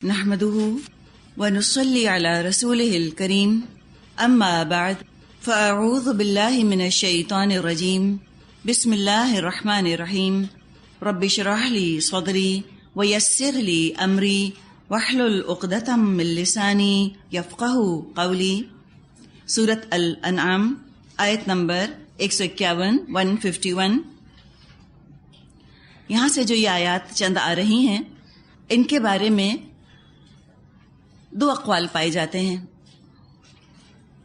نحمده ونصلي على رسوله الكريم اما بعد فاعوذ بالله من الشيطان الرجيم بسم الله الرحمن الرحيم رب اشرح لي صدري ويسر لي امري واحلل عقدة من لساني يفقهوا قولي. سورۃ الانعام آیت نمبر 151 151. یہاں سے جو یہ آیات چند آ رہی ہیں ان کے بارے میں دو اقوال پائے جاتے ہیں.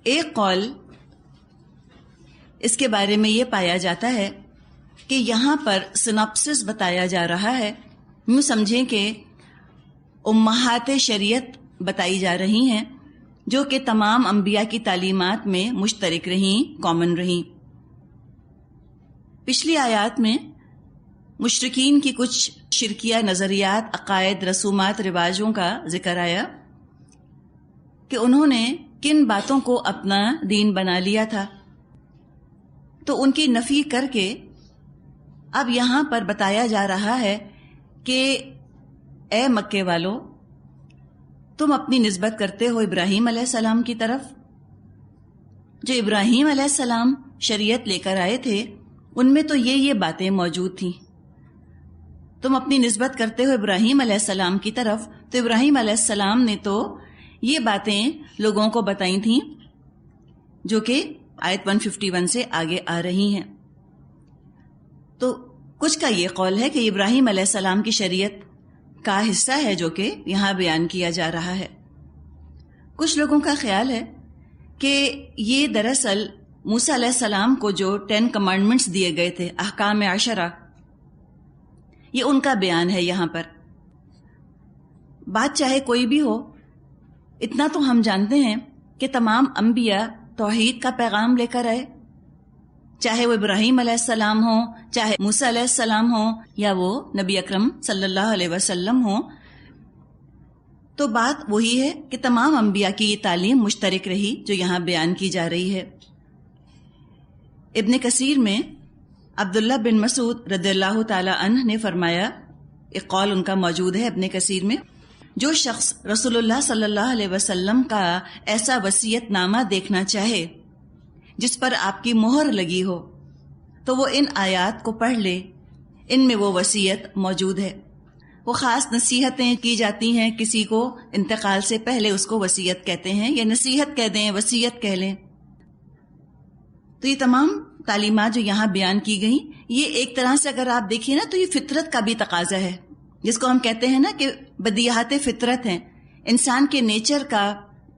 ایک قول اس کے بارے میں یہ پایا جاتا ہے کہ یہاں پر سناپسس بتایا جا رہا ہے، یوں سمجھیں کہ امہات شریعت بتائی جا رہی ہیں جو کہ تمام انبیاء کی تعلیمات میں مشترک رہیں، کامن رہیں. پچھلی آیات میں مشرکین کی کچھ شرکیہ نظریات، عقائد، رسومات، رواجوں کا ذکر آیا کہ انہوں نے کن باتوں کو اپنا دین بنا لیا تھا. تو ان کی نفی کر کے اب یہاں پر بتایا جا رہا ہے کہ اے مکے والو، تم اپنی نسبت کرتے ہو ابراہیم علیہ السلام کی طرف. جو ابراہیم علیہ السلام شریعت لے کر آئے تھے ان میں تو یہ باتیں موجود تھیں. تم اپنی نسبت کرتے ہو ابراہیم علیہ السلام کی طرف، تو ابراہیم علیہ السلام نے تو یہ باتیں لوگوں کو بتائی تھیں جو کہ آیت 151 سے آگے آ رہی ہیں. تو کچھ کا یہ قول ہے کہ ابراہیم علیہ السلام کی شریعت کا حصہ ہے جو کہ یہاں بیان کیا جا رہا ہے. کچھ لوگوں کا خیال ہے کہ یہ دراصل موسیٰ علیہ السلام کو جو 10 کمانڈمنٹس دیے گئے تھے، احکام عشرہ، یہ ان کا بیان ہے یہاں پر. بات چاہے کوئی بھی ہو، اتنا تو ہم جانتے ہیں کہ تمام انبیاء توحید کا پیغام لے کر آئے، چاہے وہ ابراہیم علیہ السلام ہوں، چاہے موسیٰ علیہ السلام ہوں، یا وہ نبی اکرم صلی اللہ علیہ وسلم ہوں. تو بات وہی ہے کہ تمام انبیاء کی یہ تعلیم مشترک رہی جو یہاں بیان کی جا رہی ہے. ابن کثیر میں عبداللہ بن مسعود رضی اللہ تعالی عنہ نے فرمایا، ایک قول ان کا موجود ہے ابن کثیر میں، جو شخص رسول اللہ صلی اللہ علیہ وسلم کا ایسا وصیت نامہ دیکھنا چاہے جس پر آپ کی مہر لگی ہو تو وہ ان آیات کو پڑھ لے. ان میں وہ وصیت موجود ہے. وہ خاص نصیحتیں کی جاتی ہیں کسی کو انتقال سے پہلے، اس کو وصیت کہتے ہیں، یا نصیحت کہہ دیں، وصیت کہہ لیں. تو یہ تمام تعلیمات جو یہاں بیان کی گئیں، یہ ایک طرح سے اگر آپ دیکھیں نا تو یہ فطرت کا بھی تقاضا ہے، جس کو ہم کہتے ہیں نا کہ بدیہات فطرت ہیں. انسان کے نیچر کا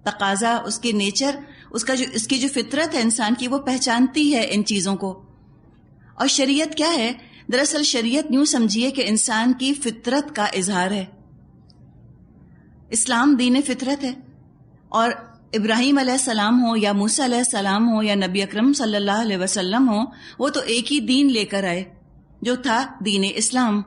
تقاضا، اس کے نیچر، اس کی جو فطرت ہے انسان کی، وہ پہچانتی ہے ان چیزوں کو. اور شریعت کیا ہے؟ دراصل شریعت یوں سمجھیے کہ انسان کی فطرت کا اظہار ہے. اسلام دین فطرت ہے، اور ابراہیم علیہ السلام ہو یا موسیٰ علیہ السلام ہو یا نبی اکرم صلی اللہ علیہ وسلم ہو، وہ تو ایک ہی دین لے کر آئے جو تھا دین اسلام.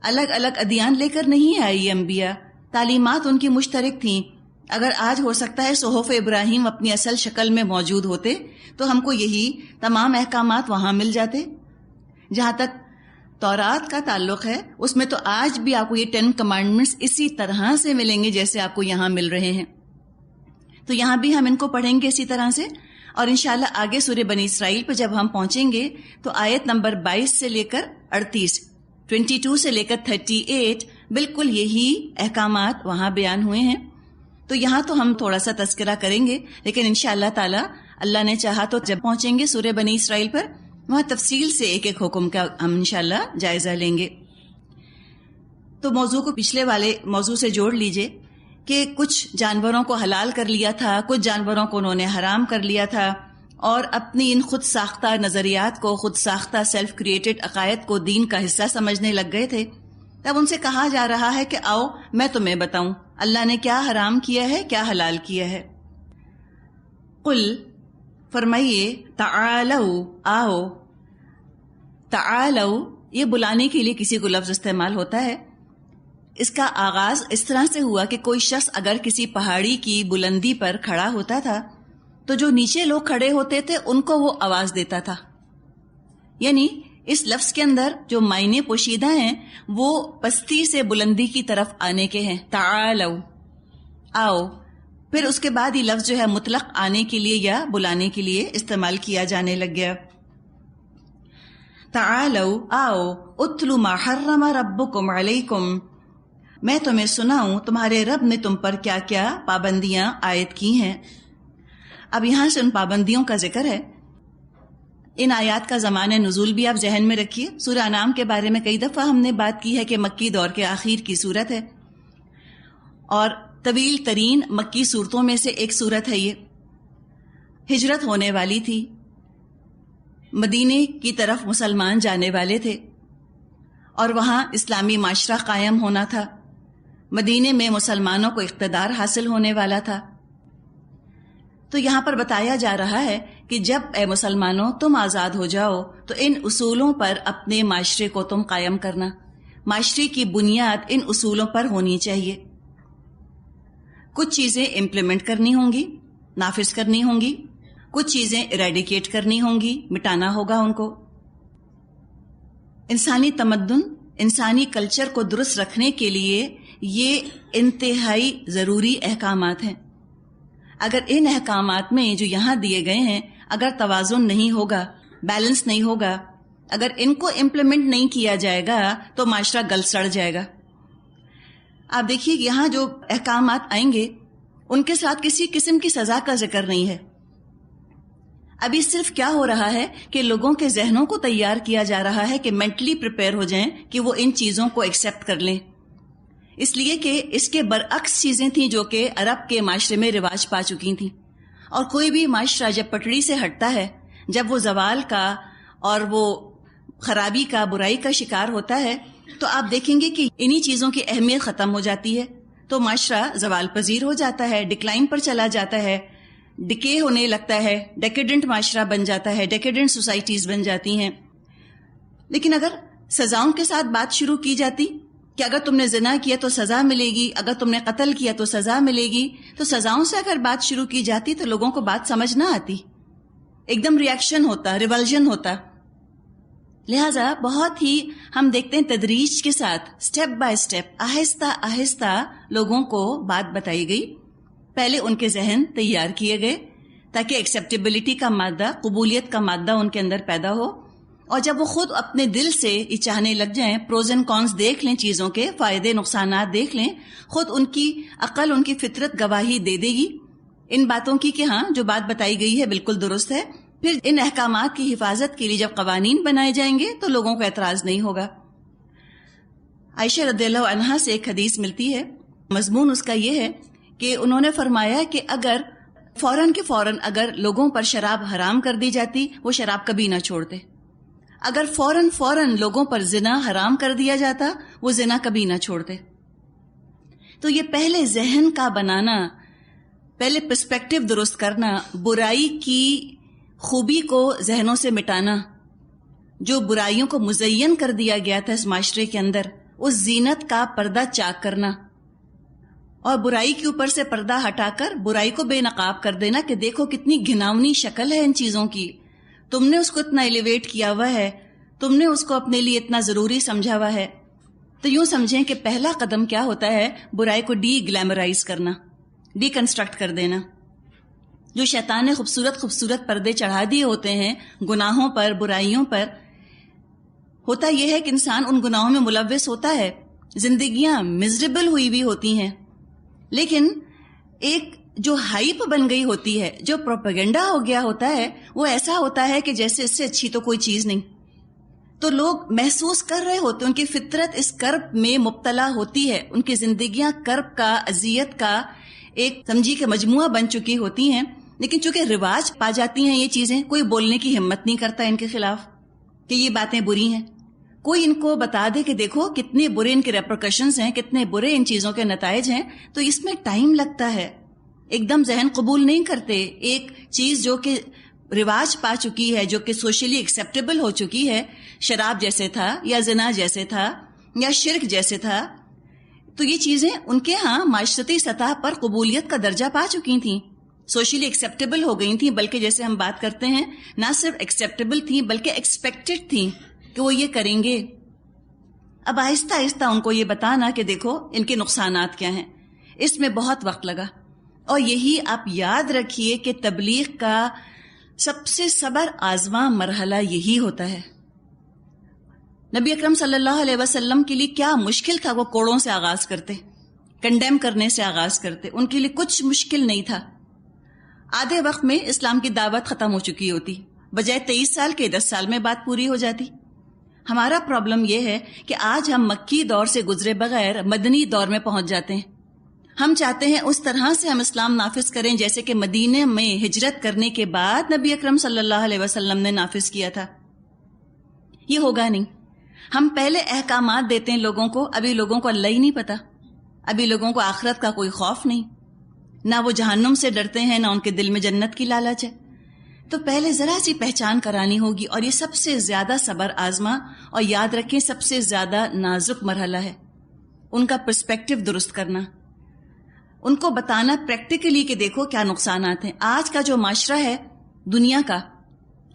الگ الگ ادیان لے کر نہیں آئی یہ انبیاء، تعلیمات ان کی مشترک تھیں. اگر آج ہو سکتا ہے صحف ابراہیم اپنی اصل شکل میں موجود ہوتے تو ہم کو یہی تمام احکامات وہاں مل جاتے. جہاں تک تورات کا تعلق ہے، اس میں تو آج بھی آپ کو یہ 10 کمانڈمنٹس اسی طرح سے ملیں گے جیسے آپ کو یہاں مل رہے ہیں. تو یہاں بھی ہم ان کو پڑھیں گے اسی طرح سے، اور انشاءاللہ آگے سورہ بنی اسرائیل پہ جب ہم پہنچیں گے تو آیت نمبر 22 سے لے کر 38، 22 سے لے کر 38 بالکل یہی احکامات وہاں بیان ہوئے ہیں. تو یہاں تو ہم تھوڑا سا تذکرہ کریں گے، لیکن انشاءاللہ تعالی اللہ نے چاہا تو جب پہنچیں گے سورہ بنی اسرائیل پر، وہاں تفصیل سے ایک ایک حکم کا ہم انشاءاللہ جائزہ لیں گے. تو موضوع کو پچھلے والے موضوع سے جوڑ لیجئے کہ کچھ جانوروں کو حلال کر لیا تھا، کچھ جانوروں کو انہوں نے حرام کر لیا تھا، اور اپنی ان خود ساختہ نظریات کو، خود ساختہ سیلف کریٹڈ عقائد کو دین کا حصہ سمجھنے لگ گئے تھے. تب ان سے کہا جا رہا ہے کہ آؤ میں تمہیں بتاؤں اللہ نے کیا حرام کیا ہے، کیا حلال کیا ہے. قل، فرمائیے، تعالو، آؤ. تعالو یہ بلانے کے لیے کسی کو لفظ استعمال ہوتا ہے. اس کا آغاز اس طرح سے ہوا کہ کوئی شخص اگر کسی پہاڑی کی بلندی پر کھڑا ہوتا تھا تو جو نیچے لوگ کھڑے ہوتے تھے ان کو وہ آواز دیتا تھا. یعنی اس لفظ کے اندر جو معنی پوشیدہ ہیں وہ پستی سے بلندی کی طرف آنے کے ہیں. تعالو، آؤ. پھر اس کے بعد یہ لفظ جو ہے مطلق آنے کے لیے یا بلانے کے لیے استعمال کیا جانے لگ گیا. تعالو، آؤ. اتلو ما حرم ربکم علیکم، میں تمہیں سناؤں تمہارے رب نے تم پر کیا کیا پابندیاں عائد کی ہیں. اب یہاں سے ان پابندیوں کا ذکر ہے. ان آیات کا زمانہ نزول بھی آپ ذہن میں رکھیے. سورہ انعام کے بارے میں کئی دفعہ ہم نے بات کی ہے کہ مکی دور کے آخر کی صورت ہے اور طویل ترین مکی صورتوں میں سے ایک صورت ہے. یہ ہجرت ہونے والی تھی، مدینے کی طرف مسلمان جانے والے تھے اور وہاں اسلامی معاشرہ قائم ہونا تھا. مدینے میں مسلمانوں کو اقتدار حاصل ہونے والا تھا. تو یہاں پر بتایا جا رہا ہے کہ جب اے مسلمانوں تم آزاد ہو جاؤ تو ان اصولوں پر اپنے معاشرے کو تم قائم کرنا. معاشرے کی بنیاد ان اصولوں پر ہونی چاہیے. کچھ چیزیں امپلیمنٹ کرنی ہوں گی، نافذ کرنی ہوں گی، کچھ چیزیں ایریڈیکیٹ کرنی ہوں گی، مٹانا ہوگا ان کو. انسانی تمدن، انسانی کلچر کو درست رکھنے کے لیے یہ انتہائی ضروری احکامات ہیں. اگر ان احکامات میں جو یہاں دیے گئے ہیں اگر توازن نہیں ہوگا، بیلنس نہیں ہوگا، اگر ان کو امپلیمنٹ نہیں کیا جائے گا تو معاشرہ گل سڑ جائے گا. آپ دیکھیے یہاں جو احکامات آئیں گے ان کے ساتھ کسی قسم کی سزا کا ذکر نہیں ہے. ابھی صرف کیا ہو رہا ہے کہ لوگوں کے ذہنوں کو تیار کیا جا رہا ہے کہ مینٹلی پریپئر ہو جائیں کہ وہ ان چیزوں کو ایکسیپٹ کر لیں. اس لیے کہ اس کے برعکس چیزیں تھیں جو کہ عرب کے معاشرے میں رواج پا چکی تھیں. اور کوئی بھی معاشرہ جب پٹڑی سے ہٹتا ہے، جب وہ زوال کا اور وہ خرابی کا، برائی کا شکار ہوتا ہے، تو آپ دیکھیں گے کہ انہی چیزوں کی اہمیت ختم ہو جاتی ہے. تو معاشرہ زوال پذیر ہو جاتا ہے، ڈکلائن پر چلا جاتا ہے، ڈکے ہونے لگتا ہے، ڈیکیڈنٹ معاشرہ بن جاتا ہے، ڈیکیڈنٹ سوسائٹیز بن جاتی ہیں. لیکن اگر سزاؤں کے ساتھ بات شروع کی جاتی کہ اگر تم نے زنا کیا تو سزا ملے گی، اگر تم نے قتل کیا تو سزا ملے گی، تو سزاؤں سے اگر بات شروع کی جاتی تو لوگوں کو بات سمجھ نہ آتی، ایک دم ریئیکشن ہوتا، ریولژن ہوتا. لہٰذا بہت ہی ہم دیکھتے ہیں تدریج کے ساتھ، سٹیپ بائی سٹیپ، آہستہ آہستہ لوگوں کو بات بتائی گئی. پہلے ان کے ذہن تیار کیے گئے تاکہ ایکسیپٹیبلٹی کا مادہ، قبولیت کا مادہ ان کے اندر پیدا ہو. اور جب وہ خود اپنے دل سے یہ چاہنے لگ جائیں، پروز اینڈ کونس دیکھ لیں، چیزوں کے فائدے نقصانات دیکھ لیں، خود ان کی عقل، ان کی فطرت گواہی دے دے گی ان باتوں کی کہ ہاں جو بات بتائی گئی ہے بالکل درست ہے. پھر ان احکامات کی حفاظت کے لیے جب قوانین بنائے جائیں گے تو لوگوں کو اعتراض نہیں ہوگا. عائشہ رضی اللہ عنہا سے ایک حدیث ملتی ہے، مضمون اس کا یہ ہے کہ انہوں نے فرمایا کہ اگر فوراً کے فوراً اگر لوگوں پر شراب حرام کر دی جاتی وہ شراب کبھی نہ چھوڑتے. اگر فوراً لوگوں پر زنا حرام کر دیا جاتا وہ زنا کبھی نہ چھوڑتے. تو یہ پہلے ذہن کا بنانا، پہلے پرسپیکٹو درست کرنا، برائی کی خوبی کو ذہنوں سے مٹانا، جو برائیوں کو مزین کر دیا گیا تھا اس معاشرے کے اندر، اس زینت کا پردہ چاک کرنا اور برائی کے اوپر سے پردہ ہٹا کر برائی کو بے نقاب کر دینا کہ دیکھو کتنی گھناؤنی شکل ہے ان چیزوں کی، تم نے اس کو اتنا ایلیویٹ کیا ہوا ہے، تم نے اس کو اپنے لیے اتنا ضروری سمجھا ہوا ہے. تو یوں سمجھیں کہ پہلا قدم کیا ہوتا ہے، برائی کو ڈی گلیمرائز کرنا، ڈی کنسٹرکٹ کر دینا. جو شیطان نے خوبصورت پردے چڑھا دیے ہوتے ہیں گناہوں پر، برائیوں پر، ہوتا یہ ہے کہ انسان ان گناہوں میں ملوث ہوتا ہے، زندگیاں مزریبل ہوئی بھی ہوتی ہیں. لیکن ایک جو ہائپ بن گئی ہوتی ہے، جو پروپیگنڈا ہو گیا ہوتا ہے، وہ ایسا ہوتا ہے کہ جیسے اس سے اچھی تو کوئی چیز نہیں. تو لوگ محسوس کر رہے ہوتے ہیں، ان کی فطرت اس کرب میں مبتلا ہوتی ہے، ان کی زندگیاں کرب کا، اذیت کا ایک سمجھی کہ مجموعہ بن چکی ہوتی ہیں. لیکن چونکہ رواج پا جاتی ہیں یہ چیزیں، کوئی بولنے کی ہمت نہیں کرتا ان کے خلاف کہ یہ باتیں بری ہیں. کوئی ان کو بتا دے کہ دیکھو کتنے برے ان کے ریپرکشنز ہیں، کتنے برے ان چیزوں کے نتائج ہیں، تو اس میں ٹائم لگتا ہے، ایک دم ذہن قبول نہیں کرتے. ایک چیز جو کہ رواج پا چکی ہے، جو کہ سوشلی ایکسیپٹیبل ہو چکی ہے، شراب جیسے تھا یا زنا جیسے تھا یا شرک جیسے تھا، تو یہ چیزیں ان کے ہاں معاشرتی سطح پر قبولیت کا درجہ پا چکی تھیں، سوشلی ایکسیپٹیبل ہو گئی تھیں، بلکہ جیسے ہم بات کرتے ہیں نہ صرف ایکسیپٹیبل تھیں بلکہ ایکسپیکٹڈ تھیں. کہ وہ یہ کریں گے. اب آہستہ آہستہ ان کو یہ بتانا کہ دیکھو ان کے نقصانات کیا ہیں، اس میں بہت وقت لگا. اور یہی آپ یاد رکھیے کہ تبلیغ کا سب سے صبر آزما مرحلہ یہی ہوتا ہے. نبی اکرم صلی اللہ علیہ وسلم کے لیے کیا مشکل تھا، وہ کوڑوں سے آغاز کرتے، کنڈیم کرنے سے آغاز کرتے. ان کے لیے کچھ مشکل نہیں تھا. آدھے وقت میں اسلام کی دعوت ختم ہو چکی ہوتی، بجائے 23 سال کے 10 سال میں بات پوری ہو جاتی. ہمارا پرابلم یہ ہے کہ آج ہم مکی دور سے گزرے بغیر مدنی دور میں پہنچ جاتے ہیں. ہم چاہتے ہیں اس طرح سے ہم اسلام نافذ کریں جیسے کہ مدینے میں ہجرت کرنے کے بعد نبی اکرم صلی اللہ علیہ وسلم نے نافذ کیا تھا. یہ ہوگا نہیں. ہم پہلے احکامات دیتے ہیں لوگوں کو، ابھی لوگوں کو اللہ ہی نہیں پتا، ابھی لوگوں کو آخرت کا کوئی خوف نہیں، نہ وہ جہنم سے ڈرتے ہیں، نہ ان کے دل میں جنت کی لالچ ہے. تو پہلے ذرا سی پہچان کرانی ہوگی، اور یہ سب سے زیادہ صبر آزما اور یاد رکھیں سب سے زیادہ نازک مرحلہ ہے. ان کا پرسپیکٹو درست کرنا، ان کو بتانا پریکٹیکلی کہ دیکھو کیا نقصانات ہیں. آج کا جو معاشرہ ہے دنیا کا،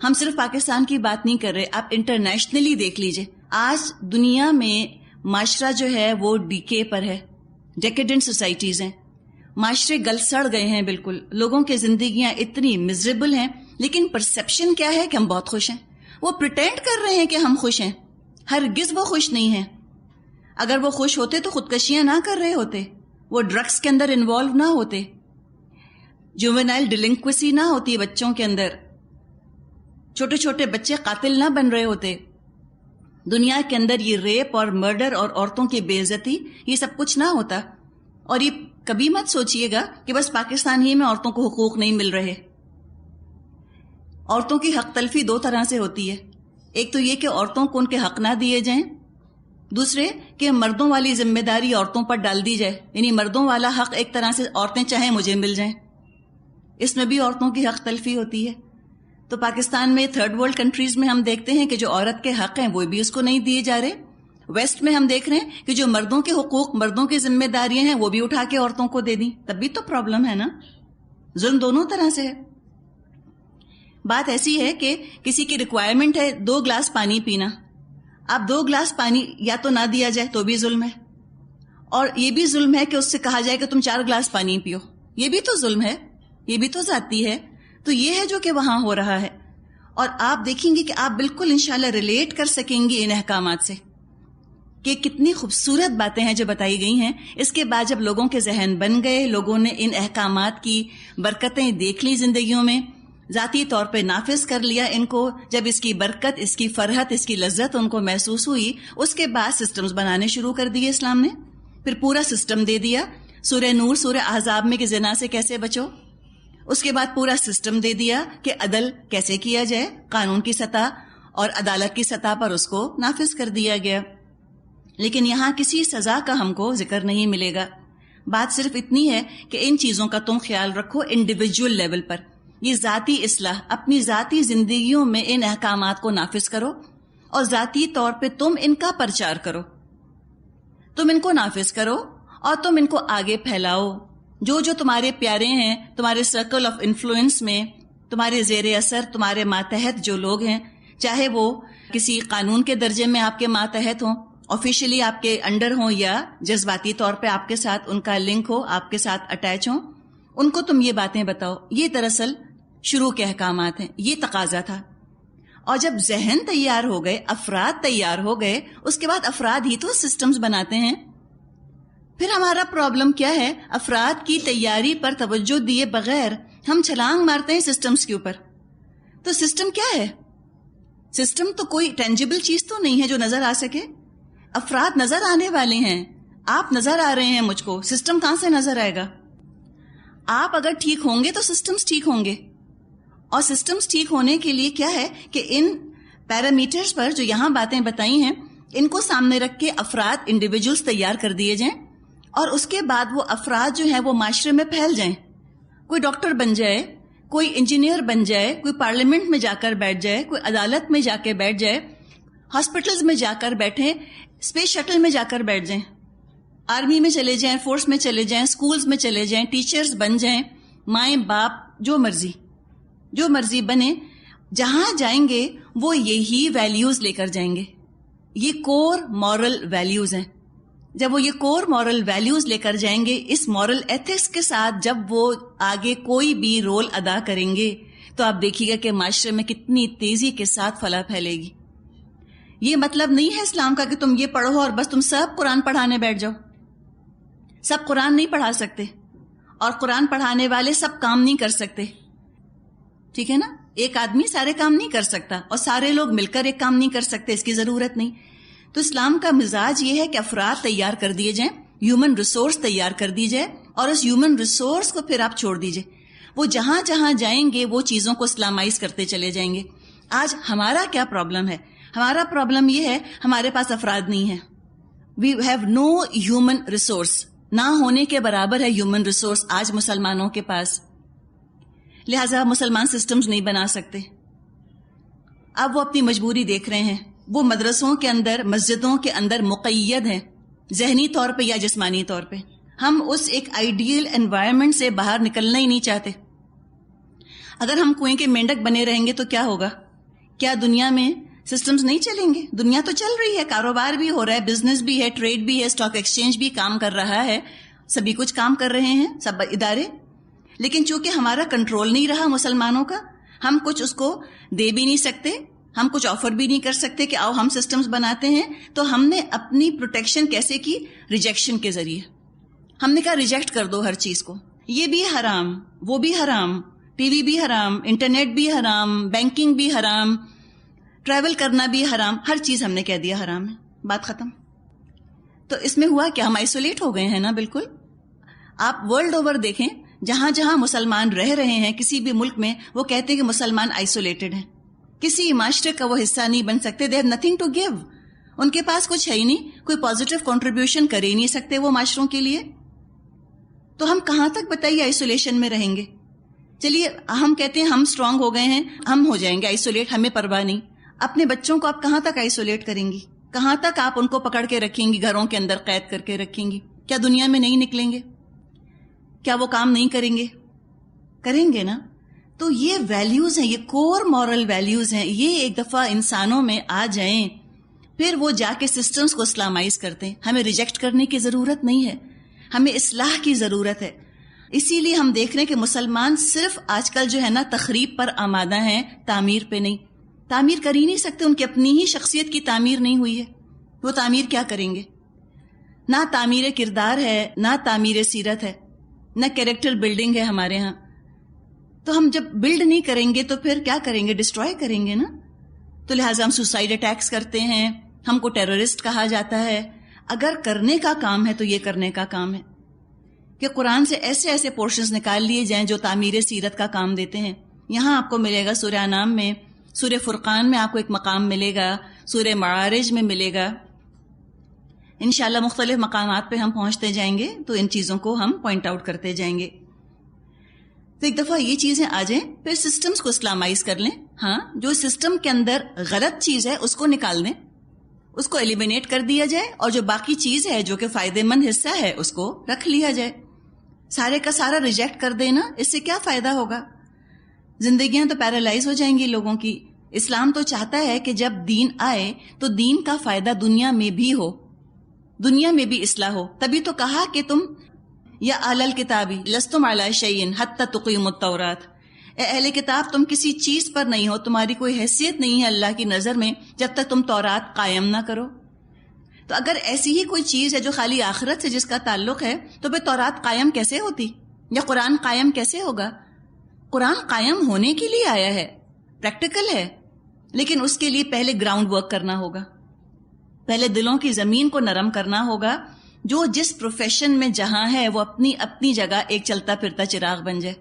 ہم صرف پاکستان کی بات نہیں کر رہے، آپ انٹرنیشنلی دیکھ لیجئے. آج دنیا میں معاشرہ جو ہے وہ ڈیکے پر ہے، ڈیکیڈنٹ سوسائٹیز ہیں، معاشرے گل سڑ گئے ہیں بالکل. لوگوں کی زندگیاں اتنی مزریبل ہیں، لیکن پرسیپشن کیا ہے کہ ہم بہت خوش ہیں. وہ پریٹینڈ کر رہے ہیں کہ ہم خوش ہیں، ہرگز وہ خوش نہیں ہیں. اگر وہ خوش ہوتے تو خودکشیاں نہ کر رہے ہوتے، وہ ڈرگس کے اندر انوالو نہ ہوتے، جوونائل ڈیلنکویسی نہ ہوتی بچوں کے اندر، چھوٹے چھوٹے بچے قاتل نہ بن رہے ہوتے. دنیا کے اندر یہ ریپ اور مرڈر اور عورتوں کی بے عزتی یہ سب کچھ نہ ہوتا. اور یہ کبھی مت سوچئے گا کہ بس پاکستان ہی میں عورتوں کو حقوق نہیں مل رہے. عورتوں کی حق تلفی دو طرح سے ہوتی ہے. ایک تو یہ کہ عورتوں کو ان کے حق نہ دیے جائیں، دوسرے کہ مردوں والی ذمہ داری عورتوں پر ڈال دی جائے، یعنی مردوں والا حق ایک طرح سے عورتیں چاہیں مجھے مل جائیں. اس میں بھی عورتوں کی حق تلفی ہوتی ہے. تو پاکستان میں تھرڈ ورلڈ کنٹریز میں ہم دیکھتے ہیں کہ جو عورت کے حق ہیں وہ بھی اس کو نہیں دیے جا رہے. ویسٹ میں ہم دیکھ رہے ہیں کہ جو مردوں کے حقوق، مردوں کی ذمہ داریاں ہیں وہ بھی اٹھا کے عورتوں کو دے دیں. تب بھی تو پرابلم ہے نا، ظلم دونوں طرح سے ہے. بات ایسی ہے کہ کسی کی ریکوائرمنٹ ہے 2 گلاس پانی پینا، اب 2 گلاس پانی یا تو نہ دیا جائے تو بھی ظلم ہے، اور یہ بھی ظلم ہے کہ اس سے کہا جائے کہ تم 4 گلاس پانی پیو، یہ بھی تو ظلم ہے، یہ بھی تو زیادتی ہے. تو یہ ہے جو کہ وہاں ہو رہا ہے. اور آپ دیکھیں گے کہ آپ بالکل انشاءاللہ ریلیٹ کر سکیں گے ان احکامات سے کہ کتنی خوبصورت باتیں ہیں جو بتائی گئی ہیں. اس کے بعد جب لوگوں کے ذہن بن گئے، لوگوں نے ان احکامات کی برکتیں دیکھ لی زندگیوں میں، ذاتی طور پہ نافذ کر لیا ان کو، جب اس کی برکت، اس کی فرحت، اس کی لذت ان کو محسوس ہوئی، اس کے بعد سسٹمز بنانے شروع کر دیے اسلام نے. پھر پورا سسٹم دے دیا. سورہ نور، سورہ احزاب میں کہ زنا سے کیسے بچو، اس کے بعد پورا سسٹم دے دیا کہ عدل کیسے کیا جائے، قانون کی سطح اور عدالت کی سطح پر اس کو نافذ کر دیا گیا. لیکن یہاں کسی سزا کا ہم کو ذکر نہیں ملے گا. بات صرف اتنی ہے کہ ان چیزوں کا تم خیال رکھو انڈیویجول لیول پر. یہ ذاتی اصلاح، اپنی ذاتی زندگیوں میں ان احکامات کو نافذ کرو، اور ذاتی طور پہ تم ان کا پرچار کرو، تم ان کو نافذ کرو اور تم ان کو آگے پھیلاؤ. جو جو تمہارے پیارے ہیں، تمہارے سرکل آف انفلوئنس میں، تمہارے زیر اثر، تمہارے ماتحت جو لوگ ہیں، چاہے وہ کسی قانون کے درجے میں آپ کے ماتحت ہوں، آفیشلی آپ کے انڈر ہوں، یا جذباتی طور پہ آپ کے ساتھ ان کا لنک ہو، آپ کے ساتھ اٹیچ ہوں، ان کو تم یہ باتیں بتاؤ. یہ دراصل شروع کے احکامات ہیں، یہ تقاضا تھا. اور جب ذہن تیار ہو گئے، افراد تیار ہو گئے، اس کے بعد افراد ہی تو سسٹمز بناتے ہیں. پھر ہمارا پرابلم کیا ہے؟ افراد کی تیاری پر توجہ دیے بغیر ہم چھلانگ مارتے ہیں سسٹمز کے اوپر. تو سسٹم کیا ہے؟ سسٹم تو کوئی ٹینجیبل چیز تو نہیں ہے جو نظر آ سکے. افراد نظر آنے والے ہیں، آپ نظر آ رہے ہیں مجھ کو، سسٹم کہاں سے نظر آئے گا؟ آپ اگر ٹھیک ہوں گے تو سسٹمز ٹھیک ہوں گے. اور سسٹمز ٹھیک ہونے کے لیے کیا ہے کہ ان پیرامیٹرز پر جو یہاں باتیں بتائی ہیں، ان کو سامنے رکھ کے افراد، انڈیویجولز تیار کر دیے جائیں، اور اس کے بعد وہ افراد جو ہیں وہ معاشرے میں پھیل جائیں. کوئی ڈاکٹر بن جائے، کوئی انجینئر بن جائے، کوئی پارلیمنٹ میں جا کر بیٹھ جائے، کوئی عدالت میں جا کے بیٹھ جائے، ہاسپٹلز میں جا کر بیٹھیں، اسپیس شٹل میں جا کر بیٹھ جائیں، آرمی میں چلے جائیں، فورس میں چلے جائیں، سکولز میں چلے جائیں، ٹیچرز بن جائیں، مائیں باپ جو مرضی بنے، جہاں جائیں گے وہ یہی ویلیوز لے کر جائیں گے. یہ کور مورل ویلیوز ہیں. جب وہ یہ کور مورل ویلیوز لے کر جائیں گے، اس مورل ایتھکس کے ساتھ جب وہ آگے کوئی بھی رول ادا کریں گے تو آپ دیکھیے گا کہ معاشرے میں کتنی تیزی کے ساتھ فلاح پھیلے گی. یہ مطلب نہیں ہے اسلام کا کہ تم یہ پڑھو اور بس تم سب قرآن پڑھانے بیٹھ جاؤ. سب قرآن نہیں پڑھا سکتے، اور قرآن پڑھانے والے سب کام نہیں کر سکتے. ٹھیک ہے نا؟ ایک آدمی سارے کام نہیں کر سکتا، اور سارے لوگ مل کر ایک کام نہیں کر سکتے، اس کی ضرورت نہیں. تو اسلام کا مزاج یہ ہے کہ افراد تیار کر دیے جائیں، ہیومن ریسورس تیار کر دی جائے، اور اس ہیومن ریسورس کو پھر آپ چھوڑ دیجئے. وہ جہاں جہاں جائیں گے وہ چیزوں کو اسلامائز کرتے چلے جائیں گے. آج ہمارا کیا پرابلم ہے؟ ہمارا پرابلم یہ ہے ہمارے پاس افراد نہیں ہیں. We have no human resource. نہ ہونے کے برابر ہے ہیومن ریسورس آج مسلمانوں کے پاس. لہٰذا مسلمان سسٹمز نہیں بنا سکتے. اب وہ اپنی مجبوری دیکھ رہے ہیں. وہ مدرسوں کے اندر، مسجدوں کے اندر مقید ہیں، ذہنی طور پہ یا جسمانی طور پہ. ہم اس ایک آئیڈیل انوائرمنٹ سے باہر نکلنا ہی نہیں چاہتے. اگر ہم کنویں کے مینڈک بنے رہیں گے تو کیا ہوگا؟ کیا دنیا میں سسٹمز نہیں چلیں گے؟ دنیا تو چل رہی ہے، کاروبار بھی ہو رہا ہے، بزنس بھی ہے، ٹریڈ بھی ہے، اسٹاک ایکسچینج بھی کام کر رہا ہے، سبھی کچھ کام کر رہے ہیں سب ادارے. لیکن چونکہ ہمارا کنٹرول نہیں رہا مسلمانوں کا، ہم کچھ اس کو دے بھی نہیں سکتے، ہم کچھ آفر بھی نہیں کر سکتے کہ آؤ ہم سسٹمز بناتے ہیں. تو ہم نے اپنی پروٹیکشن کیسے کی؟ ریجیکشن کے ذریعے. ہم نے کہا ریجیکٹ کر دو ہر چیز کو، یہ بھی حرام، وہ بھی حرام، ٹی وی بھی حرام، انٹرنیٹ بھی حرام، بینکنگ بھی حرام، ٹریول کرنا بھی حرام، ہر چیز ہم نے کہہ دیا حرام ہے. بات ختم. تو اس میں ہوا کہ ہم آئسولیٹ ہو گئے ہیں نا. بالکل. آپ ورلڈ اوور دیکھیں، جہاں جہاں مسلمان رہ رہے ہیں کسی بھی ملک میں، وہ کہتے ہیں کہ مسلمان آئسولیٹڈ ہیں، کسی معاشرے کا وہ حصہ نہیں بن سکتے. They have nothing to give. ان کے پاس کچھ ہے ہی نہیں، کوئی پازیٹیو کنٹریبیوشن کر ہی نہیں سکتے وہ معاشروں کے لیے. تو ہم کہاں تک بتائیے آئسولیشن میں رہیں گے؟ چلیے ہم کہتے ہیں ہم اسٹرانگ ہو گئے ہیں، ہم ہو جائیں گے آئسولیٹ، ہمیں پرواہ نہیں. اپنے بچوں کو آپ کہاں تک آئسولیٹ کریں گی؟ کہاں تک آپ ان کو پکڑ کے رکھیں گی، گھروں کے اندر قید کر کے رکھیں گی؟ کیا دنیا میں نہیں نکلیں گے؟ کیا وہ کام نہیں کریں گے؟ کریں گے نا. تو یہ ویلیوز ہیں، یہ کور مورل ویلیوز ہیں، یہ ایک دفعہ انسانوں میں آ جائیں پھر وہ جا کے سسٹمز کو اسلامائز کرتے ہیں. ہمیں ریجیکٹ کرنے کی ضرورت نہیں ہے، ہمیں اصلاح کی ضرورت ہے. اسی لیے ہم دیکھ رہے ہیں کہ مسلمان صرف آج کل جو ہے نا تخریب پر آمادہ ہیں، تعمیر پہ نہیں. تعمیر کر ہی نہیں سکتے، ان کی اپنی ہی شخصیت کی تعمیر نہیں ہوئی ہے. وہ تعمیر کیا کریں گے؟ نہ تعمیر کردار ہے، نہ تعمیر سیرت ہے، نہ کیریکٹر بلڈنگ ہے ہمارے ہاں. تو ہم جب بلڈ نہیں کریں گے تو پھر کیا کریں گے؟ ڈسٹروائے کریں گے نا. تو لہٰذا ہم سوسائڈ اٹیکس کرتے ہیں، ہم کو ٹیررسٹ کہا جاتا ہے. اگر کرنے کا کام ہے تو یہ کرنے کا کام ہے کہ قرآن سے ایسے ایسے پورشنز نکال لیے جائیں جو تعمیر سیرت کا کام دیتے ہیں. یہاں آپ کو ملے گا سورہ انعام میں، سورہ فرقان میں آپ کو ایک مقام ملے گا، سورہ معارج میں ملے گا. انشاءاللہ مختلف مقامات پہ ہم پہنچتے جائیں گے تو ان چیزوں کو ہم پوائنٹ آؤٹ کرتے جائیں گے. تو ایک دفعہ یہ چیزیں آ جائیں، پھر سسٹمز کو اسلامائز کر لیں. ہاں، جو سسٹم کے اندر غلط چیز ہے اس کو نکال دیں، اس کو ایلیمینیٹ کر دیا جائے، اور جو باقی چیز ہے جو کہ فائدے مند حصہ ہے اس کو رکھ لیا جائے. سارے کا سارا ریجیکٹ کر دینا، اس سے کیا فائدہ ہوگا؟ زندگیاں تو پیرالائز ہو جائیں گی لوگوں کی. اسلام تو چاہتا ہے کہ جب دین آئے تو دین کا فائدہ دنیا میں بھی ہو، دنیا میں بھی اصلاح ہو. تبھی تو کہا کہ تم یا اہل الکتاب لستم علی شیء حتی تقیموا التوراۃ، اے اہل کتاب تم کسی چیز پر نہیں ہو، تمہاری کوئی حیثیت نہیں ہے اللہ کی نظر میں جب تک تم تورات قائم نہ کرو. تو اگر ایسی ہی کوئی چیز ہے جو خالی آخرت سے جس کا تعلق ہے تو پھر تورات قائم کیسے ہوتی، یا قرآن قائم کیسے ہوگا؟ قرآن قائم ہونے کے لیے آیا ہے، پریکٹیکل ہے، لیکن اس کے لیے پہلے گراؤنڈ ورک کرنا ہوگا، پہلے دلوں کی زمین کو نرم کرنا ہوگا. جو جس پروفیشن میں جہاں ہے وہ اپنی اپنی جگہ ایک چلتا پھرتا چراغ بن جائے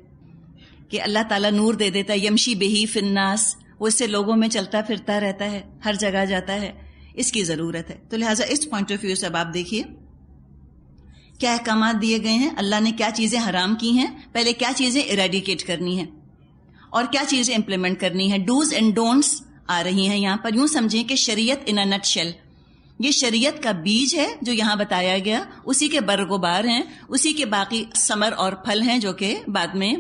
کہ اللہ تعالیٰ نور دے دیتا ہے. یمشی بہی فی الناس، وہ اس سے لوگوں میں چلتا پھرتا رہتا ہے، ہر جگہ جاتا ہے. اس کی ضرورت ہے. تو لہٰذا اس پوائنٹ آف ویو سے اب آپ دیکھیے کیا احکامات دیے گئے ہیں، اللہ نے کیا چیزیں حرام کی ہیں، پہلے کیا چیزیں ایریڈیکیٹ کرنی ہیں اور کیا چیزیں امپلیمنٹ کرنی ہیں. ڈوز اینڈ ڈونٹس آ رہی ہیں یہاں پر. یوں سمجھیں کہ شریعت ان اے نٹ شیل، یہ شریعت کا بیج ہے جو یہاں بتایا گیا، اسی کے برگ و بار ہیں، اسی کے باقی ثمر اور پھل ہیں جو کہ بعد میں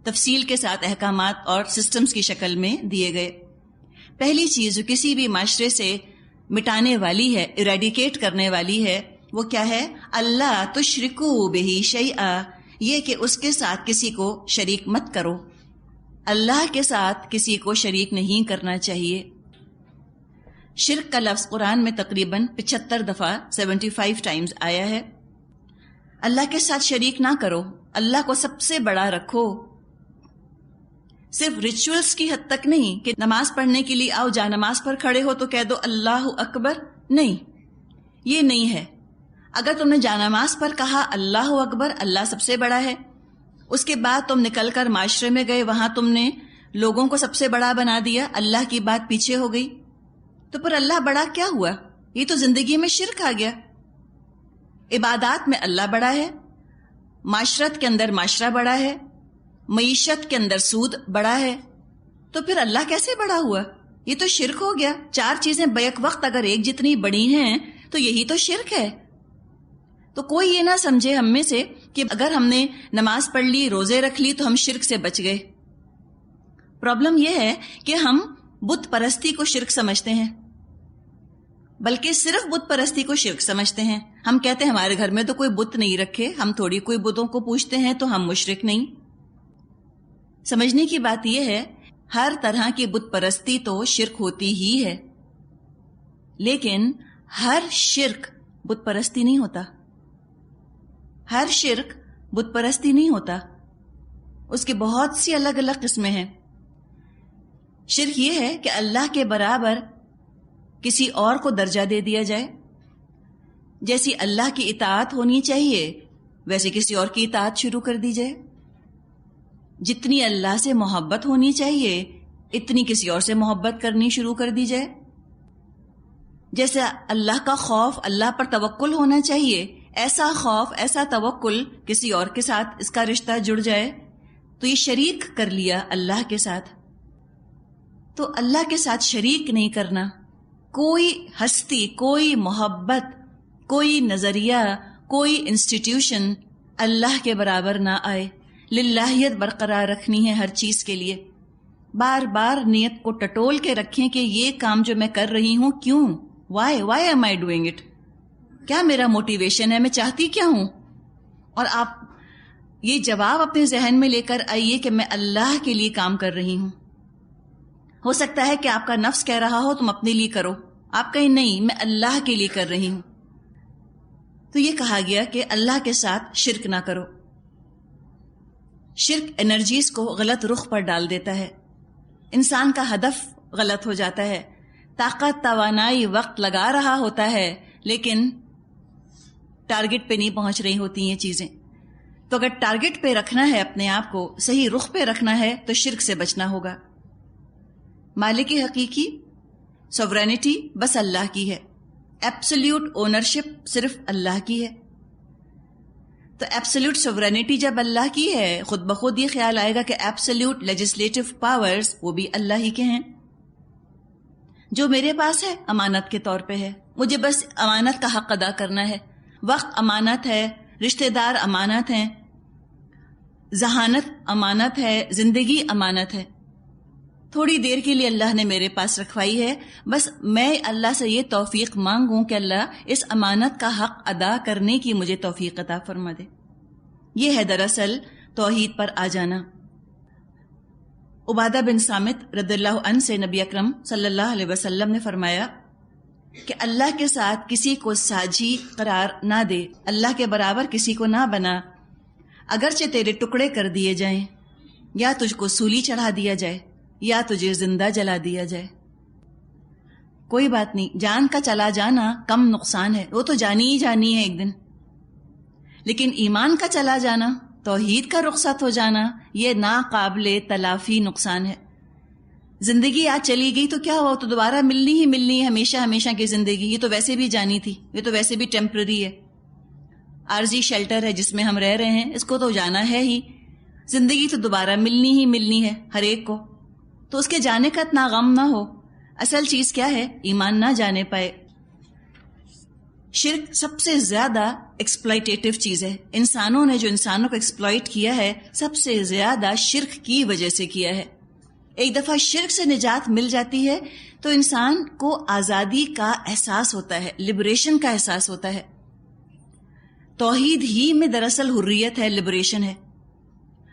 تفصیل کے ساتھ احکامات اور سسٹمز کی شکل میں دیے گئے. پہلی چیز جو کسی بھی معاشرے سے مٹانے والی ہے، ایریڈیکیٹ کرنے والی ہے، وہ کیا ہے؟ اللہ تشرکو بہ شیئا، یہ کہ اس کے ساتھ کسی کو شریک مت کرو. اللہ کے ساتھ کسی کو شریک نہیں کرنا چاہیے. شرک کا لفظ قرآن میں تقریباً 75 دفعہ 75 ٹائمز آیا ہے. اللہ کے ساتھ شریک نہ کرو، اللہ کو سب سے بڑا رکھو. صرف ریچولز کی حد تک نہیں کہ نماز پڑھنے کے لیے آؤ، جا نماز پر کھڑے ہو تو کہہ دو اللہ اکبر، نہیں، یہ نہیں ہے. اگر تم نے جا نماز پر کہا اللہ اکبر، اللہ سب سے بڑا ہے، اس کے بعد تم نکل کر معاشرے میں گئے، وہاں تم نے لوگوں کو سب سے بڑا بنا دیا، اللہ کی بات پیچھے ہو گئی، تو پھر اللہ بڑا کیا ہوا؟ یہ تو زندگی میں شرک آ گیا. عبادات میں اللہ بڑا ہے، معاشرت کے اندر معاشرہ بڑا ہے، معیشت کے اندر سود بڑا ہے، تو پھر اللہ کیسے بڑا ہوا؟ یہ تو شرک ہو گیا. 4 چیزیں بیک وقت اگر ایک جتنی بڑی ہیں تو یہی تو شرک ہے. تو کوئی یہ نہ سمجھے ہم میں سے کہ اگر ہم نے نماز پڑھ لی، روزے رکھ لی تو ہم شرک سے بچ گئے. پرابلم یہ ہے کہ ہم بت پرستی کو شرک سمجھتے ہیں، بلکہ صرف بت پرستی کو شرک سمجھتے ہیں. ہم کہتے ہیں ہمارے گھر میں تو کوئی بت نہیں رکھے، ہم تھوڑی کوئی بتوں کو پوجتے ہیں تو ہم مشرک نہیں. سمجھنے کی بات یہ ہے ہر طرح کی بت پرستی تو شرک ہوتی ہی ہے، لیکن ہر شرک بت پرستی نہیں ہوتا. ہر شرک بت پرستی نہیں ہوتا، اس کی بہت سی الگ الگ قسمیں ہیں. شرک یہ ہے کہ اللہ کے برابر کسی اور کو درجہ دے دیا جائے. جیسی اللہ کی اطاعت ہونی چاہیے ویسے کسی اور کی اطاعت شروع کر دی جائے. جتنی اللہ سے محبت ہونی چاہیے اتنی کسی اور سے محبت کرنی شروع کر دی جائے. جیسے اللہ کا خوف، اللہ پر توکل ہونا چاہیے، ایسا خوف، ایسا توکل کسی اور کے ساتھ اس کا رشتہ جڑ جائے تو یہ شریک کر لیا اللہ کے ساتھ. تو اللہ کے ساتھ شریک نہیں کرنا. کوئی ہستی، کوئی محبت، کوئی نظریہ، کوئی انسٹیٹیوشن اللہ کے برابر نہ آئے. للہیت برقرار رکھنی ہے ہر چیز کے لیے. بار بار نیت کو ٹٹول کے رکھیں کہ یہ کام جو میں کر رہی ہوں کیوں، why am I doing it, کیا میرا موٹیویشن ہے، میں چاہتی کیا ہوں. اور آپ یہ جواب اپنے ذہن میں لے کر آئیے کہ میں اللہ کے لیے کام کر رہی ہوں. ہو سکتا ہے کہ آپ کا نفس کہہ رہا ہو تم اپنے لیے کرو، آپ کہیں نہیں میں اللہ کے لیے کر رہی ہوں. تو یہ کہا گیا کہ اللہ کے ساتھ شرک نہ کرو. شرک انرجیز کو غلط رخ پر ڈال دیتا ہے، انسان کا ہدف غلط ہو جاتا ہے. طاقت، توانائی، وقت لگا رہا ہوتا ہے لیکن ٹارگٹ پہ نہیں پہنچ رہی ہوتی یہ چیزیں. تو اگر ٹارگٹ پہ رکھنا ہے اپنے آپ کو، صحیح رخ پہ رکھنا ہے تو شرک سے بچنا ہوگا. مالک حقیقی سوورینٹی بس اللہ کی ہے، ایبسلیوٹ اونرشپ صرف اللہ کی ہے. تو ایبسلیوٹ سوورینٹی جب اللہ کی ہے، خود بخود یہ خیال آئے گا کہ ایبسلیوٹ لیجسلیٹو پاورز وہ بھی اللہ ہی کے ہیں. جو میرے پاس ہے امانت کے طور پہ ہے، مجھے بس امانت کا حق ادا کرنا ہے. وقت امانت ہے، رشتہ دار امانت ہیں، ذہانت امانت ہے، زندگی امانت ہے. تھوڑی دیر کے لیے اللہ نے میرے پاس رکھوائی ہے، بس میں اللہ سے یہ توفیق مانگوں کہ اللہ اس امانت کا حق ادا کرنے کی مجھے توفیق عطا فرما دے. یہ ہے دراصل توحید پر آ جانا. عبادہ بن صامت رضی اللہ عنہ سے نبی اکرم صلی اللہ علیہ وسلم نے فرمایا کہ اللہ کے ساتھ کسی کو ساجی قرار نہ دے، اللہ کے برابر کسی کو نہ بنا، اگرچہ تیرے ٹکڑے کر دیے جائیں، یا تجھ کو سولی چڑھا دیا جائے، یا تجھے زندہ جلا دیا جائے. کوئی بات نہیں، جان کا چلا جانا کم نقصان ہے، وہ تو جانی ہی جانی ہے ایک دن. لیکن ایمان کا چلا جانا، توحید کا رخصت ہو جانا، یہ ناقابل تلافی نقصان ہے. زندگی آج چلی گئی تو کیا ہوا، تو دوبارہ ملنی ہی ملنی ہے، ہمیشہ ہمیشہ کی زندگی. یہ تو ویسے بھی جانی تھی، یہ تو ویسے بھی ٹیمپرری ہے، عارضی شیلٹر ہے جس میں ہم رہ رہے ہیں، اس کو تو جانا ہے ہی. زندگی تو دوبارہ ملنی ہی ملنی ہے ہر ایک کو، تو اس کے جانے کا اتنا غم نہ ہو. اصل چیز کیا ہے، ایمان نہ جانے پائے. شرک سب سے زیادہ ایکسپلائٹیٹو چیز ہے. انسانوں نے جو انسانوں کو ایکسپلائٹ کیا ہے سب سے زیادہ شرک کی وجہ سے کیا ہے. ایک دفعہ شرک سے نجات مل جاتی ہے تو انسان کو آزادی کا احساس ہوتا ہے، لبریشن کا احساس ہوتا ہے. توحید ہی میں دراصل حریت ہے، لبریشن ہے.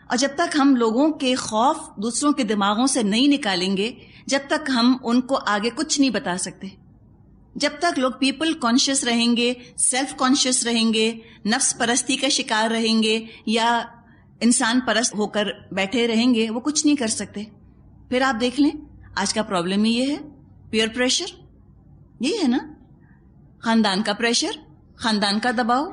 اور جب تک ہم لوگوں کے خوف دوسروں کے دماغوں سے نہیں نکالیں گے، جب تک ہم ان کو آگے کچھ نہیں بتا سکتے. جب تک لوگ پیپل کانشیس رہیں گے، سیلف کانشیس رہیں گے، نفس پرستی کا شکار رہیں گے یا انسان پرست ہو کر بیٹھے رہیں گے، وہ کچھ نہیں کر سکتے. پھر آپ دیکھ لیں آج کا پرابلم یہ ہے، پیئر پریشر. یہی ہے نا، خاندان کا پریشر، خاندان کا دباؤ،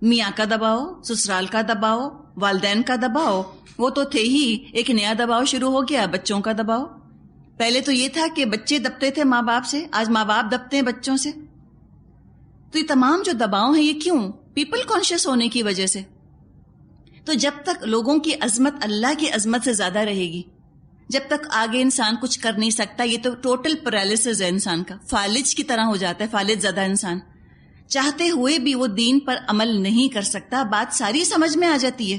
میاں کا دباؤ، سسرال کا دباؤ، والدین کا دباؤ. وہ تو تھے ہی، ایک نیا دباؤ شروع ہو گیا، بچوں کا دباؤ. پہلے تو یہ تھا کہ بچے دبتے تھے ماں باپ سے، آج ماں باپ دبتے ہیں بچوں سے. تو یہ تمام جو دباؤ ہیں یہ کیوں؟ پیپل کانشیس ہونے کی وجہ سے. تو جب تک لوگوں کی عظمت اللہ کی عظمت سے زیادہ رہے گی، جب تک آگے انسان کچھ کر نہیں سکتا. یہ تو ٹوٹل پیرالسس ہے انسان کا، فالج کی طرح ہو جاتا ہے، فالج زدہ انسان. چاہتے ہوئے بھی وہ دین پر عمل نہیں کر سکتا. بات ساری سمجھ میں آ جاتی ہے،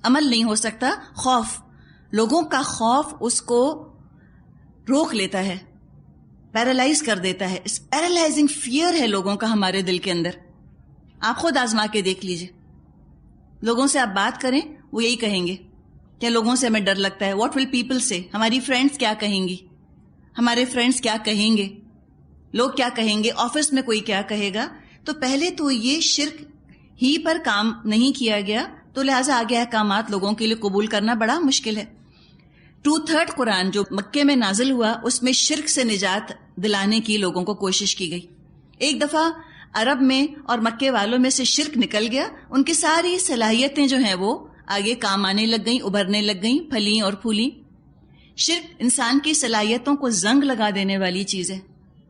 عمل نہیں ہو سکتا. خوف، لوگوں کا خوف اس کو روک لیتا ہے، پیرالائز کر دیتا ہے. پیرالائزنگ فیئر ہے لوگوں کا ہمارے دل کے اندر. آپ خود آزما کے دیکھ لیجئے. لوگوں سے آپ بات کریں، وہ یہی کہیں گے کہ لوگوں سے ہمیں ڈر لگتا ہے. واٹ ول پیپل سے، ہماری فرینڈس کیا کہیں گی، ہمارے فرینڈس کیا کہیں گے، لوگ کیا کہیں گے، آفس میں کوئی کیا کہے گا. تو پہلے تو یہ شرک ہی پر کام نہیں کیا گیا، تو لہٰذا آگے احکامات لوگوں کے لیے قبول کرنا بڑا مشکل ہے. 2/3 قرآن جو مکے میں نازل ہوا، اس میں شرک سے نجات دلانے کی لوگوں کو کوشش کی گئی. ایک دفعہ عرب میں اور مکے والوں میں سے شرک نکل گیا، ان کی ساری صلاحیتیں جو ہیں وہ آگے کام آنے لگ گئیں، ابھرنے لگ گئیں، پھلیں اور پھولیں. شرک انسان کی صلاحیتوں کو زنگ لگا دینے والی چیز ہے،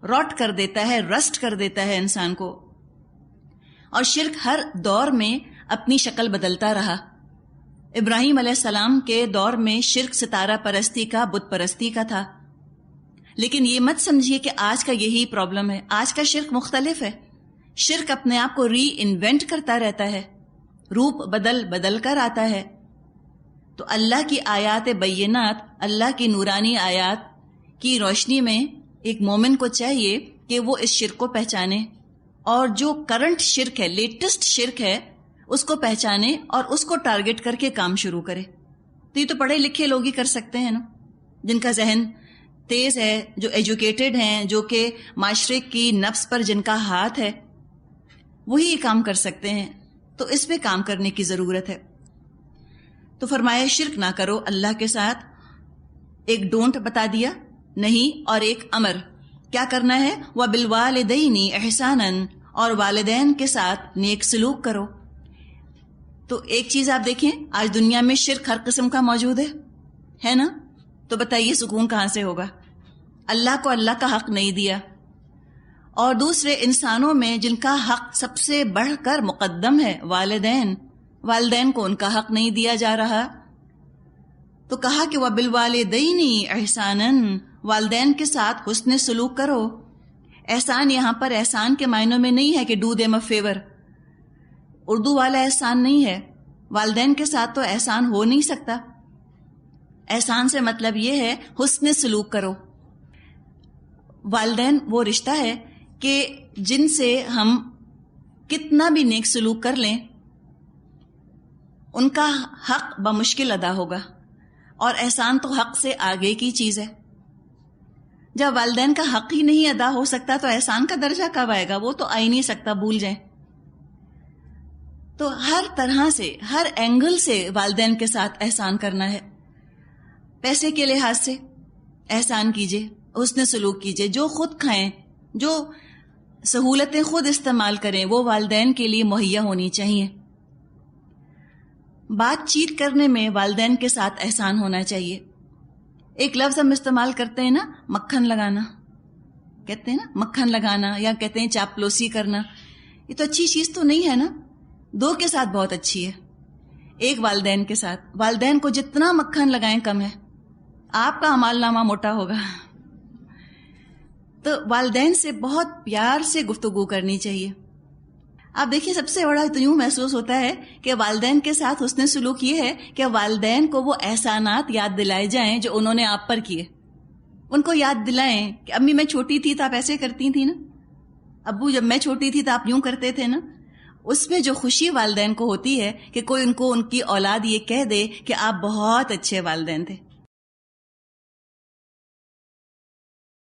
روٹ کر دیتا ہے، رسٹ کر دیتا ہے انسان کو. اور شرک ہر دور میں اپنی شکل بدلتا رہا. ابراہیم علیہ السلام کے دور میں شرک ستارہ پرستی کا، بت پرستی کا تھا. لیکن یہ مت سمجھیے کہ آج کا یہی پرابلم ہے. آج کا شرک مختلف ہے. شرک اپنے آپ کو ری انوینٹ کرتا رہتا ہے، روپ بدل بدل کر آتا ہے. تو اللہ کی آیات بینات، اللہ کی نورانی آیات کی روشنی میں ایک مومن کو چاہیے کہ وہ اس شرک کو پہچانے، اور جو کرنٹ شرک ہے، لیٹسٹ شرک ہے، اس کو پہچانے اور اس کو ٹارگٹ کر کے کام شروع کرے. تو یہ تو پڑھے لکھے لوگ ہی کر سکتے ہیں نا، جن کا ذہن تیز ہے، جو ایجوکیٹڈ ہیں، جو کہ معاشرے کی نفس پر جن کا ہاتھ ہے، وہی یہ کام کر سکتے ہیں. تو اس پہ کام کرنے کی ضرورت ہے. تو فرمایا شرک نہ کرو اللہ کے ساتھ. ایک ڈونٹ بتا دیا، نہیں، اور ایک امر کیا کرنا ہے، وَبِالْوَالِدَيْنِ إِحْسَانًا، اور والدین کے ساتھ نیک سلوک کرو. تو ایک چیز آپ دیکھیں، آج دنیا میں شرک ہر قسم کا موجود ہے نا. تو بتائیے سکون کہاں سے ہوگا؟ اللہ کو اللہ کا حق نہیں دیا، اور دوسرے انسانوں میں جن کا حق سب سے بڑھ کر مقدم ہے، والدین کو ان کا حق نہیں دیا جا رہا. تو کہا کہ وَبِالْوَالِدَيْنِ إِحْسَانًا، والدین کے ساتھ حسن سلوک کرو. احسان یہاں پر احسان کے معنوں میں نہیں ہے کہ do them a fever, Urdu والا احسان نہیں ہے. والدین کے ساتھ تو احسان ہو نہیں سکتا. احسان سے مطلب یہ ہے حسن سلوک کرو. والدین وہ رشتہ ہے کہ جن سے ہم کتنا بھی نیک سلوک کر لیں، ان کا حق بمشکل ادا ہوگا، اور احسان تو حق سے آگے کی چیز ہے. جب والدین کا حق ہی نہیں ادا ہو سکتا تو احسان کا درجہ کب آئے گا؟ وہ تو آ ہی نہیں سکتا، بھول جائیں. تو ہر طرح سے، ہر اینگل سے والدین کے ساتھ احسان کرنا ہے. پیسے کے لحاظ سے احسان کیجئے، حسن سلوک کیجئے. جو خود کھائیں، جو سہولتیں خود استعمال کریں، وہ والدین کے لیے مہیا ہونی چاہیے. بات چیت کرنے میں والدین کے ساتھ احسان ہونا چاہیے. ایک لفظ ہم استعمال کرتے ہیں نا، مکھن لگانا، کہتے ہیں نا مکھن لگانا، یا کہتے ہیں چاپلوسی کرنا. یہ تو اچھی چیز تو نہیں ہے نا. دو کے ساتھ بہت اچھی ہے. ایک والدین کے ساتھ، والدین کو جتنا مکھن لگائیں کم ہے، آپ کا عمال نامہ موٹا ہوگا. تو والدین سے بہت پیار سے گفتگو کرنی چاہیے. آپ دیکھیے سب سے بڑا تو یوں محسوس ہوتا ہے کہ والدین کے ساتھ حسن سلوک یہ ہے کہ والدین کو وہ احسانات یاد دلائے جائیں جو انہوں نے آپ پر کیے. ان کو یاد دلائیں کہ امی میں چھوٹی تھی تو آپ ایسے کرتی تھی نا, ابو جب میں چھوٹی تھی تو آپ یوں کرتے تھے نا. اس میں جو خوشی والدین کو ہوتی ہے کہ کوئی ان کو ان کی اولاد یہ کہہ دے کہ آپ بہت اچھے والدین تھے.